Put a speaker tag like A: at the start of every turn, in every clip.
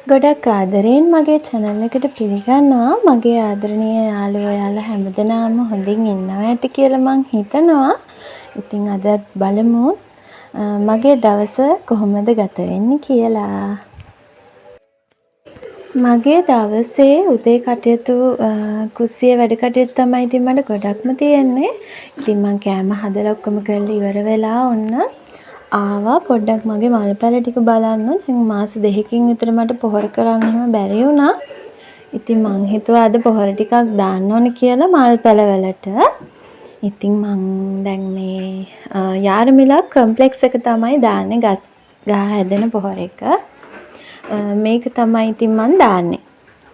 A: ගොඩක් ආදරයෙන් මගේ channel එකට පිළිගන්නවා. මගේ ආදරණීය යාළුවෝ ඔයාලා හැමදෙනාම හොඳින් ඉන්නවා ඇති කියලා මං හිතනවා. ඉතින් අදත් බලමු මගේ දවස කොහොමද ගත වෙන්නේ කියලා. මගේ දවසේ උදේ කටයුතු කුස්සියේ වැඩ කටයුතු තමයි ඉතින් මට ගොඩක්ම තියෙන්නේ. ඉතින් මං කෑම හදලා ඔක්කොම කරලා ඉවර වෙලා ඔන්න ආවා පොඩ්ඩක් මගේ මල් පැල ටික බලන්න. දැන් මාස 2කින් විතර මට පොහොර කරන්න එහෙම බැරි වුණා. ඉතින් මං හිතුවා අද පොහොර ටිකක් දාන්න ඕනේ කියලා මල් පැල වලට. ඉතින් මං දැන් මේ යාරමිලා කොම්ප්ලෙක්ස් එක තමයි දාන්නේ ගස් ගහ හැදෙන පොහොර එක. මේක තමයි ඉතින් මං දාන්නේ.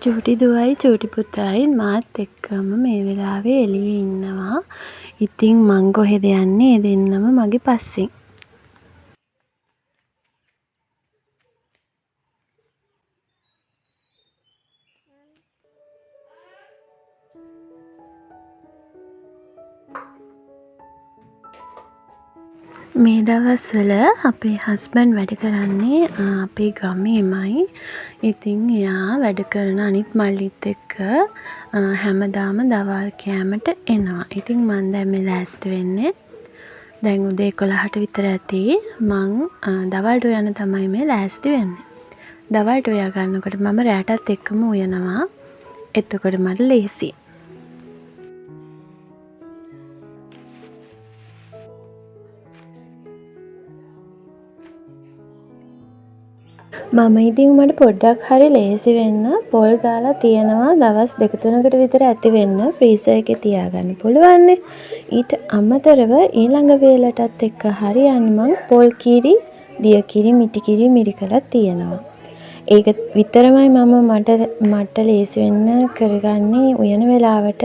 A: චූටි දුවයි චූටි පුතායි මාත් එක්කම මේ වෙලාවේ එළියේ ඉන්නවා. ඉතින් මං කොහෙද යන්නේ? දෙන්නම මගේ පස්සෙන්. මේ දවස්වල අපේ හස්බන්ඩ් වැඩ කරන්නේ අපේ ගමේමයි. ඉතින් එයා වැඩ කරන අනිත් මල්ලිත් එක්ක හැමදාම දවල් කෑමට එනවා. ඉතින් මං දැන් මේ ලෑස්ති වෙන්නේ. දැන් උදේ 11ට විතර ඇති. මං දවල්ට උයන්න තමයි මේ ලෑස්ති වෙන්නේ. දවල්ට උයා ගන්නකොට මම රැටත් එක්කම උයනවා. එතකොට මට ලේසියි. මම ඉතින් මට පොඩ්ඩක් හරි ලේසි වෙන්න පොල් දාලා තියනවා දවස් 2-3කට විතර ඇති වෙන්න ෆ්‍රීසර් එකේ තියාගන්න පුළුවන් නේ. ඊට අමතරව ඊළඟ වේලටත් එක්ක හරියන්න මං පොල් කිරි, දිය කිරි, මිටි කිරි මිරිකලා තියනවා. ඒක විතරමයි මට ලේසි වෙන්න කරගන්නේ උයන වෙලාවට.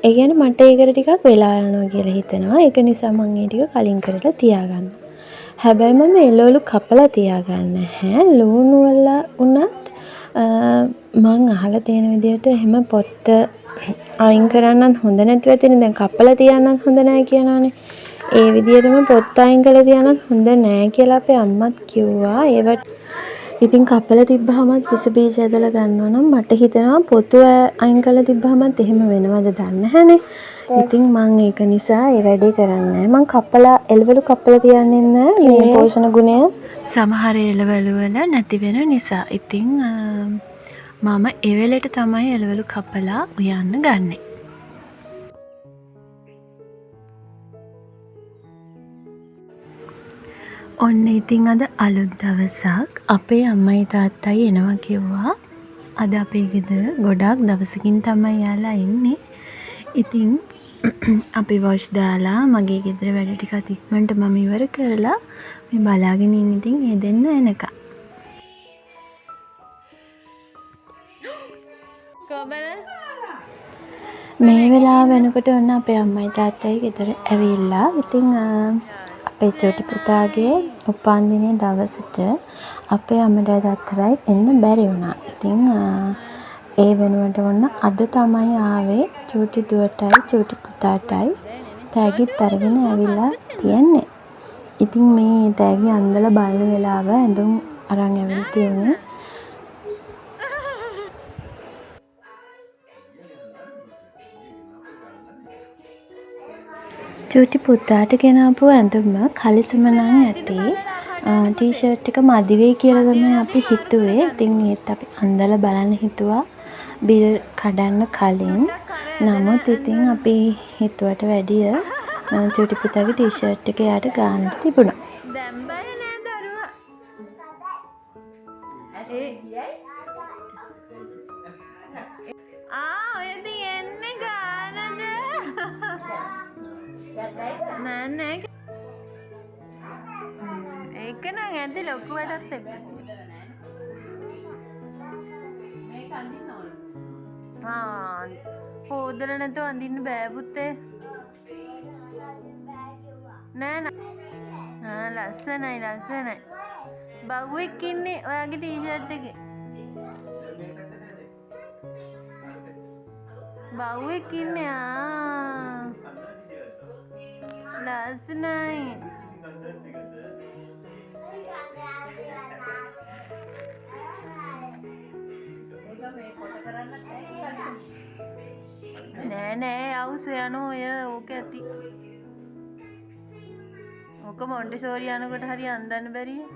A: ඒ කියන්නේ මට ඒකට ටිකක් වෙලා යනවා කියලා හිතෙනවා. ඒක නිසා මං ඒ ටික කලින් කරලා තියාගන්නවා. හැබැයි මම එළවලු කපලා තියාගන්න නැහැ. ලුණු වල උනත් මං අහලා තියෙන විදිහට එහෙම පොත්ත අයින් කරන්නත් හොඳ නැතුව ඇතිනේ. දැන් කපලා තියන්නත් හොඳ නැහැ කියනවානේ. ඒ විදිහටම පොත්ත අයින් කරලා තියන්නත් හොඳ නැහැ කියලා අපේ අම්මත් කිව්වා. ඒවට ඉතින් කපලා තිබ්බහමත් විස බීජ ඇදලා ගන්නවා නම් මට හිතෙනවා පොතු අයින් කරලා තිබ්බහමත් එහෙම වෙනවද දන්නේ නැහනේ. ඉතින් මං ඒක නිසා ඒ වැඩේ කරන්නේ නැහැ. මං එළවලු කපලා තියන්නේ නැහැ. මේ පෝෂණ ගුණය සමහර එළවලු වල නැති වෙන නිසා. ඉතින් මම ඒ වෙලෙට තමයි එළවලු කපලා උයන්න ගන්නෙ. ඔන්න ඉතින් අද අලුත් දවසක්. අපේ අම්මයි තාත්තයි එනවා කිව්වා. අද අපේ ගෙදර ගොඩාක් දවසකින් තමයි යාලා ඉන්නේ. ඉතින් අපි වොෂ් දාලා මගේ ගෙදර වැඩ ටිකත් ඉක්මනට මම ඉවර කරලා මේ බලාගෙන ඉන්න ඉතින් ඒ දෙන්න එනකම්. මේ වෙලාව වෙනකොට ඔන්න අපේ අම්මයි තාත්තයි ගෙදර ඇවිල්ලා. ඉතින් අපේ චූටි පුතාගේ උපන්දිනේ දවසට අපේ අම්මටයි තාත්තටයි එන්න බැරි වුණා. ඉතින් ඒ වෙනුවට ඔන්න අද තමයි ආවේ චූටි දුවටයි චූටි පුතාටයි තෑගිත් අරගෙන ඇවිල්ලා තියන්නේ. ඉතින් මේ තෑගි අන්දලා බලන වෙලාව ඇඳුම් අරන් ඇවිල්ලා තියුනේ. චූටි පුතාට ගෙනාපු ඇඳුම කලිසම නම් ඇති. ටී-ෂර්ට් එක මදි වෙයි කියලා තමයි අපි හිතුවේ. ඉතින් ඒත් අපි අන්දලා බලන්න හිතුවා බිල් කඩන්න කලින්. නමුත් ඉතින් අපි හිතුවට වැඩිය චූටි පුතාගේ ටී-ෂර්ට් එක යාට ගන්න තිබුණා. දැන් බය නෑ දරුවා. ඒ ගියයි? ඔය තියන්නේ ගානද? නෑ නෑ. ඒක නම් ඇද්දි ලොකු වැඩක් එක්ක. හොදලා නැතුව අඳින්න බෑ පුතේ. නෑ නෑ. ලස්සනයි. බව්වෙක් ඉන්නේ ඔයාගේ ටී-ෂර්ට් එකේ. බව්වෙක් ඉන්නේ ලස්සනයි. නෑ අවුස් යනෝ ඔය ඕක ඇති. ඕක මොන්ටිසෝරි යනකොට හරි අන්දන්න බැරිය.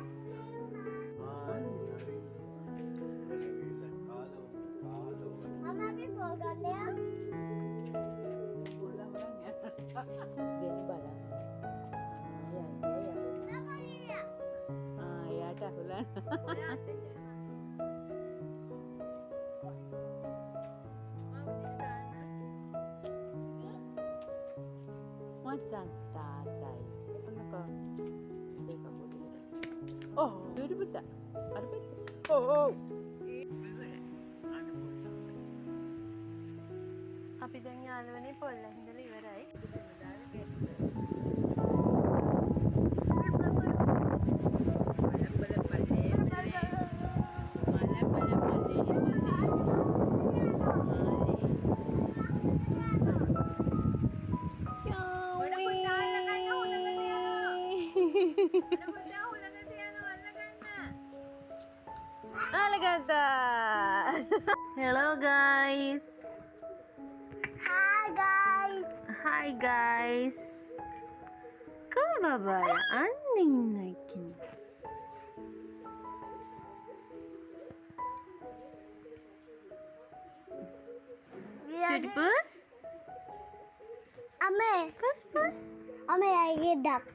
A: අපි දැන් යාළුවනේ පොල්ල හිඳලා ඉවරයි. Hello guys. Hi guys. Kau babaya anning naik ini. Pus?
B: Ame.
A: Pus.
B: Ame lagi dekat.